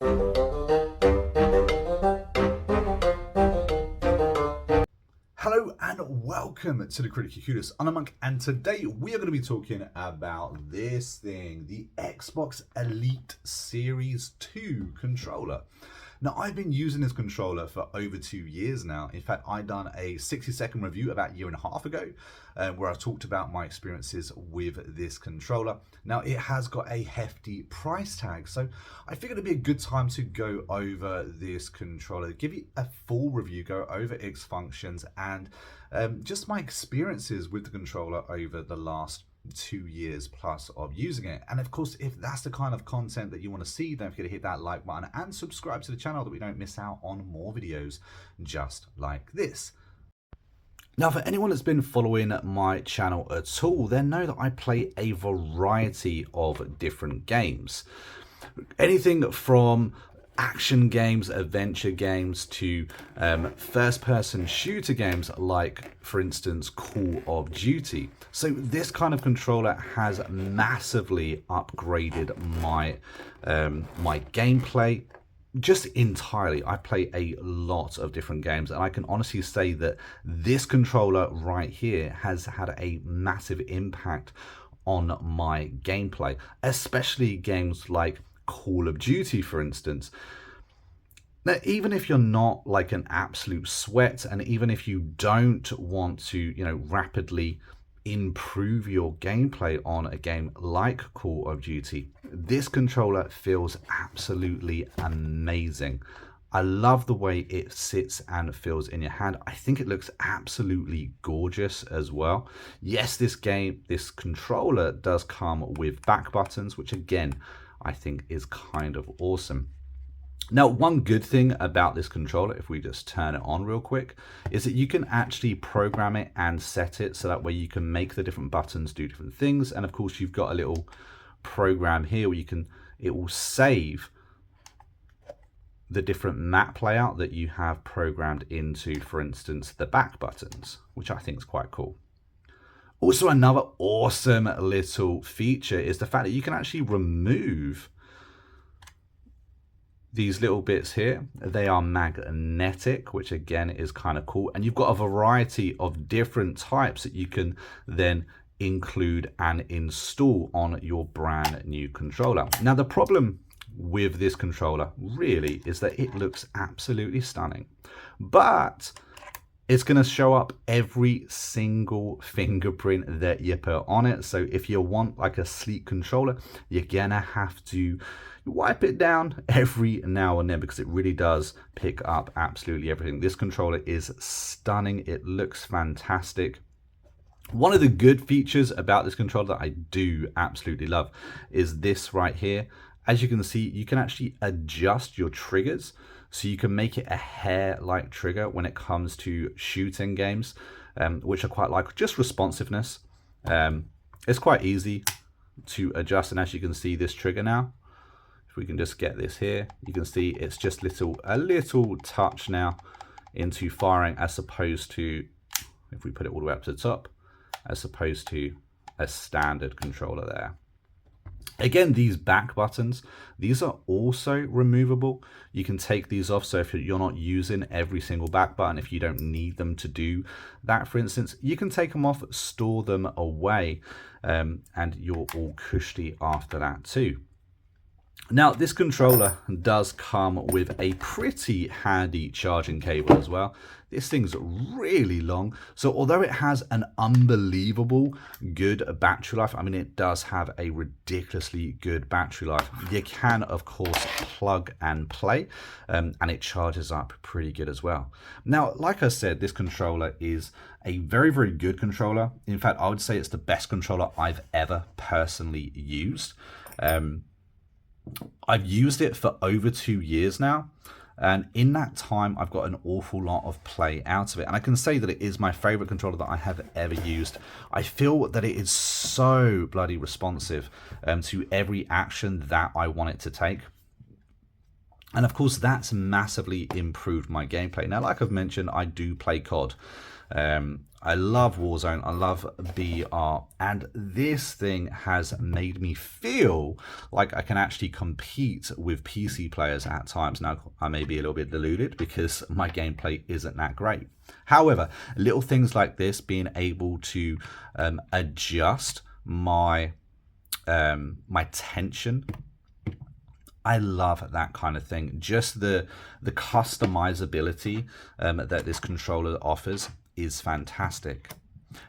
Hello and welcome to the Critically Clueless. I'm Monk, and today we are going to be talking about this thing, the Xbox Elite Series 2 controller. Now, I've been using this controller for over 2 years now. In fact, I done a 60-second review about a year and a half ago where I talked about my experiences with this controller. Now, it has got a hefty price tag, so I figured it'd be a good time to go over this controller, give you a full review, go over its functions, and just my experiences with the controller over the last 2 years plus of using it. And of course, if that's the kind of content that you want to see, don't forget to hit that like button and subscribe to the channel that we don't miss out on more videos just like this. Now, for anyone that's been following my channel at all, they know that I play a variety of different games. Anything from action games, adventure games, to first-person shooter games like, for instance, Call of Duty. So this kind of controller has massively upgraded my my gameplay just entirely. I play a lot of different games, and I can honestly say that this controller right here has had a massive impact on my gameplay, especially games like Call of Duty, for instance. Now, even if you're not like an absolute sweat, and even if you don't want to, rapidly improve your gameplay on a game like Call of Duty, this controller feels absolutely amazing. I love the way it sits and feels in your hand. I think it looks absolutely gorgeous as well. Yes, this controller does come with back buttons, which again, I think is kind of awesome. Now, one good thing about this controller, if we just turn it on real quick, is that you can actually program it and set it so that way you can make the different buttons do different things. And of course, you've got a little program here where it will save the different map layout that you have programmed into, for instance, the back buttons, which I think is quite cool. Also, another awesome little feature is the fact that you can actually remove these little bits here. They are magnetic, which again is kind of cool. And you've got a variety of different types that you can then include and install on your brand new controller. Now, the problem with this controller really is that it looks absolutely stunning, but it's going to show up every single fingerprint that you put on it. So if you want like a sleek controller, you're going to have to wipe it down every now and then, because it really does pick up absolutely everything. This controller is stunning. It looks fantastic. One of the good features about this controller that I do absolutely love is this right here. As you can see, you can actually adjust your triggers. So you can make it a hair-like trigger when it comes to shooting games, which I quite like. Just responsiveness. It's quite easy to adjust. And as you can see, this trigger now, if we can just get this here, you can see it's just a little touch now into firing, as opposed to, if we put it all the way up to the top, as opposed to a standard controller there. Again, these back buttons, these are also removable. You can take these off. So if you're not using every single back button, if you don't need them to do that, for instance, you can take them off, store them away, and you're all cushy after that too. Now, this controller does come with a pretty handy charging cable as well. This thing's really long. So although it has an unbelievable good battery life, I mean, it does have a ridiculously good battery life. You can, of course, plug and play, and it charges up pretty good as well. Now, like I said, this controller is a very, very good controller. In fact, I would say it's the best controller I've ever personally used. I've used it for over 2 years now, and in that time I've got an awful lot of play out of it, and I can say that it is my favorite controller that I have ever used. I feel that it is so bloody responsive to every action that I want it to take. And of course, that's massively improved my gameplay. Now, like I've mentioned, I do play COD. I love Warzone, I love BR, and this thing has made me feel like I can actually compete with PC players at times. Now, I may be a little bit deluded because my gameplay isn't that great. However, little things like this, being able to adjust my my tension, I love that kind of thing. Just the customizability that this controller offers is fantastic.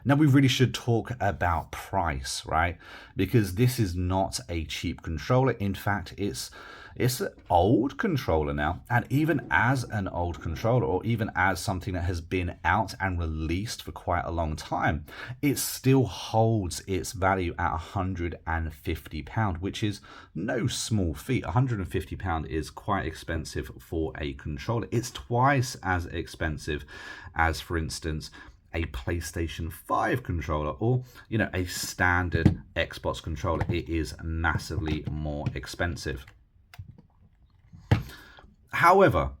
Now, we really should talk about price, right? Because this is not a cheap controller. In fact, it's an old controller now, and even as an old controller, or even as something that has been out and released for quite a long time, it still holds its value at £150, which is no small feat. £150 is quite expensive for a controller. It's twice as expensive as, for instance, a PlayStation 5 controller, or a standard Xbox controller. It is massively more expensive. However,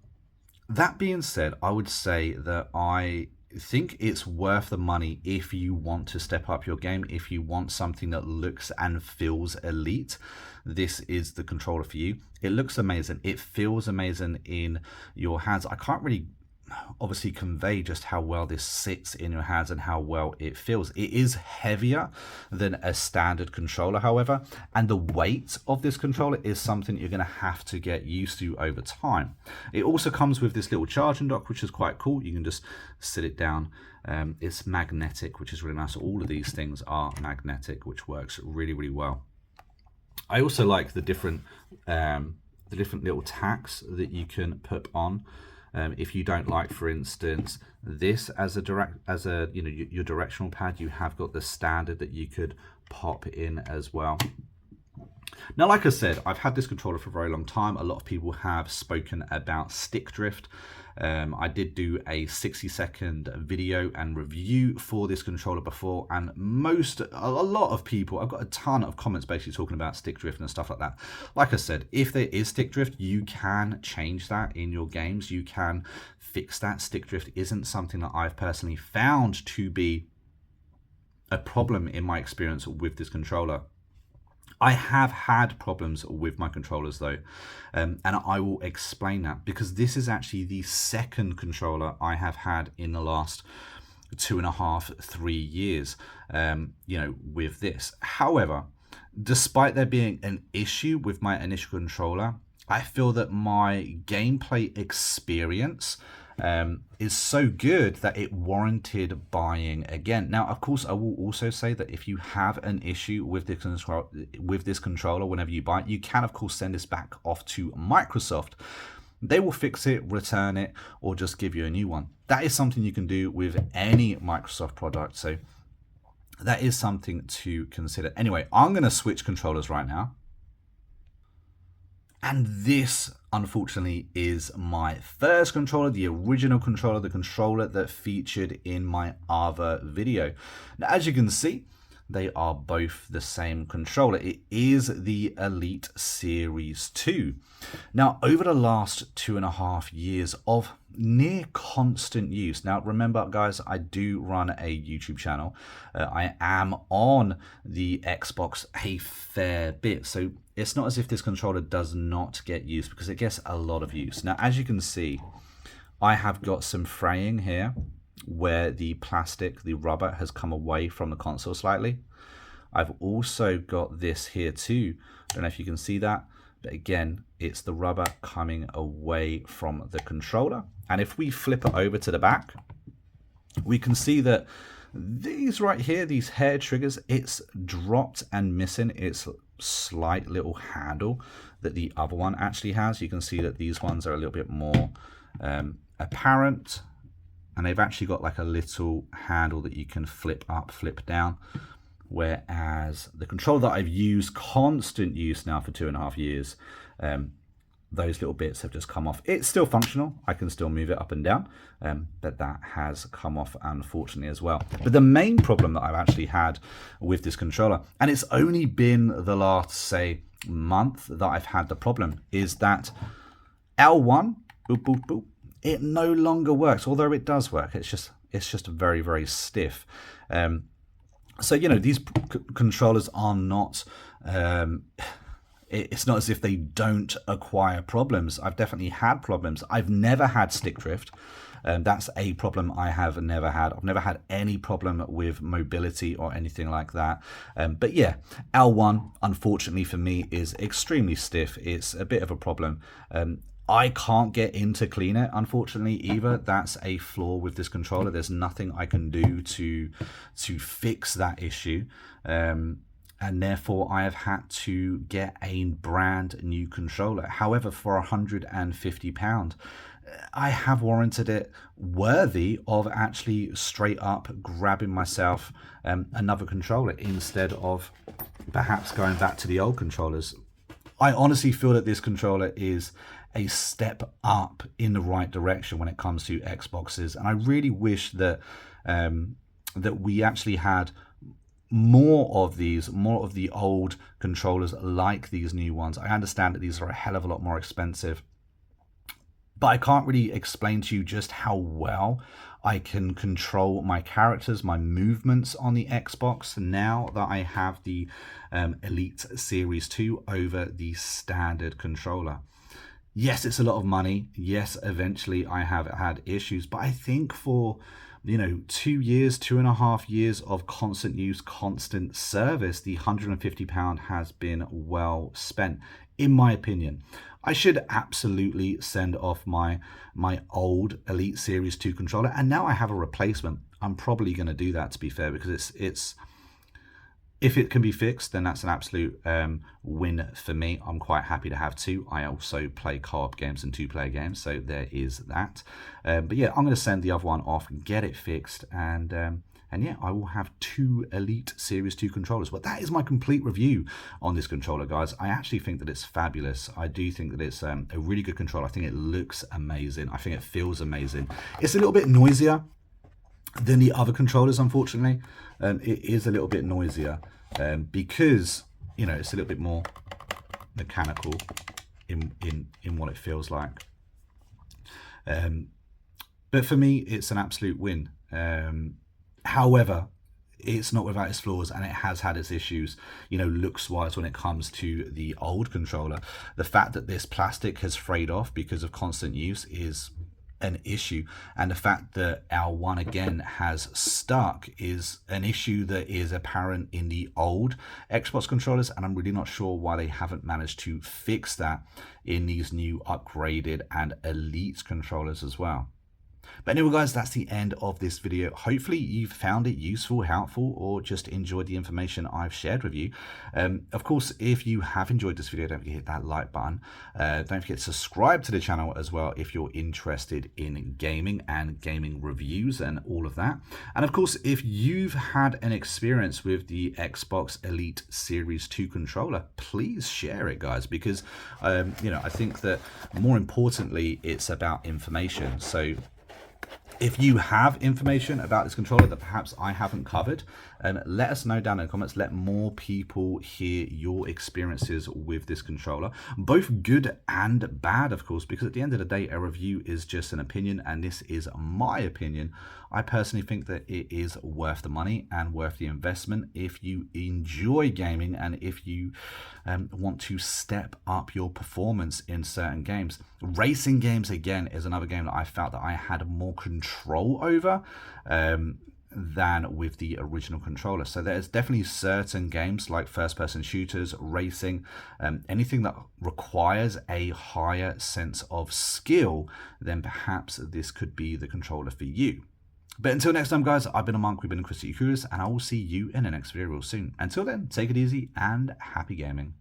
that being said, I would say that I think it's worth the money if you want to step up your game, if you want something that looks and feels elite. This is the controller for you. It looks amazing. It feels amazing in your hands. I can't really obviously convey just how well this sits in your hands and how well it feels. It is heavier than a standard controller, however, and the weight of this controller is something you're going to have to get used to over time. It also comes with this little charging dock, which is quite cool. You can just sit it down. It's magnetic, which is really nice. All of these things are magnetic, which works really, really well. I also like the different little tacks that you can put on. If you don't like, for instance, this as your directional pad, you have got the standard that you could pop in as well. Now, like I said, I've had this controller for a very long time. A lot of people have spoken about stick drift. I did do a 60-second video and review for this controller before, and a lot of people, I've got a ton of comments basically talking about stick drift and stuff like that. Like I said, if there is stick drift, you can change that in your games. You can fix that. Stick drift isn't something that I've personally found to be a problem in my experience with this controller. I have had problems with my controllers though, and I will explain that, because this is actually the second controller I have had in the last 2.5-3 years, with this. However, despite there being an issue with my initial controller, I feel that my gameplay experience is so good that it warranted buying again. Now, of course, I will also say that if you have an issue with this controller whenever you buy it, you can, of course, send this back off to Microsoft. They will fix it, return it, or just give you a new one. That is something you can do with any Microsoft product, so that is something to consider. Anyway, I'm going to switch controllers right now. And this, unfortunately, is my first controller, the original controller, the controller that featured in my other video. Now, as you can see, they are both the same controller. It is the Elite Series 2. Now, over the last 2.5 years of near constant use. Now, remember, guys, I do run a YouTube channel. I am on the Xbox a fair bit, so it's not as if this controller does not get used, because it gets a lot of use. Now, as you can see, I have got some fraying here where the plastic, the rubber, has come away from the console slightly. I've also got this here too. I don't know if you can see that, but again, it's the rubber coming away from the controller. And if we flip it over to the back, we can see that these right here, these hair triggers, it's dropped and missing its slight little handle that the other one actually has. You can see that these ones are a little bit more apparent, and they've actually got like a little handle that you can flip up, flip down, whereas the controller that I've used, constant use now for 2.5 years, those little bits have just come off. It's still functional, I can still move it up and down, but that has come off, unfortunately, as well. But the main problem that I've actually had with this controller, and it's only been the last, say, month that I've had the problem, is that L1, boop, boop, boop, it no longer works, although it does work. It's just very, very stiff. So, these controllers are not, it's not as if they don't acquire problems. I've definitely had problems. I've never had stick drift. That's a problem I have never had. I've never had any problem with mobility or anything like that. But yeah, L1, unfortunately for me, is extremely stiff. It's a bit of a problem. I can't get in to clean it, unfortunately, either. That's a flaw with this controller. There's nothing I can do to fix that issue. And therefore I have had to get a brand new controller. However, for £150, I have warranted it worthy of actually straight up grabbing myself another controller instead of perhaps going back to the old controllers. I honestly feel that this controller is a step up in the right direction when it comes to Xboxes, and I really wish that that we actually had more of the old controllers like these new ones. I understand that these are a hell of a lot more expensive, but I can't really explain to you just how well I can control my characters, my movements on the Xbox now that I have the Elite Series 2 over the standard controller. Yes, it's a lot of money. Yes, eventually I have had issues, but I think for 2.5 years of constant use, constant service, the £150 has been well spent, in my opinion. I should absolutely send off my old Elite Series 2 controller, and now I have a replacement. I'm probably going to do that, to be fair, because it's if it can be fixed, then that's an absolute win for me. I'm quite happy to have two. I also play co-op games and two-player games, so there is that. But yeah, I'm going to send the other one off, get it fixed, and yeah, I will have two Elite Series 2 controllers. But that is my complete review on this controller, guys. I actually think that it's fabulous. I do think that it's a really good controller. I think it looks amazing. I think it feels amazing. It's a little bit noisier than the other controllers, unfortunately. It is a little bit noisier because it's a little bit more mechanical in what it feels like. But for me, it's an absolute win. However, it's not without its flaws, and it has had its issues, looks wise when it comes to the old controller. The fact that this plastic has frayed off because of constant use is an issue, and the fact that our one again has stuck is an issue that is apparent in the old Xbox controllers, and I'm really not sure why they haven't managed to fix that in these new upgraded and Elite controllers as well. But anyway, guys, that's the end of this video. Hopefully you've found it useful, helpful, or just enjoyed the information I've shared with you. Of course, if you have enjoyed this video, don't forget to hit that like button. Don't forget to subscribe to the channel as well if you're interested in gaming and gaming reviews and all of that. And of course, if you've had an experience with the Xbox Elite Series 2 controller, please share it, guys, because I think that more importantly, it's about information. So if you have information about this controller that perhaps I haven't covered, let us know down in the comments. Let more people hear your experiences with this controller, both good and bad, of course, because at the end of the day, a review is just an opinion, and this is my opinion. I personally think that it is worth the money and worth the investment if you enjoy gaming and if you want to step up your performance in certain games. Racing games, again, is another game that I felt that I had more control over than with the original controller. So there's definitely certain games like first-person shooters, racing, anything that requires a higher sense of skill, then perhaps this could be the controller for you. But until next time, guys, I've been a Monk, we've been Critically Clueless, and I will see you in the next video real soon. Until then, take it easy and happy gaming.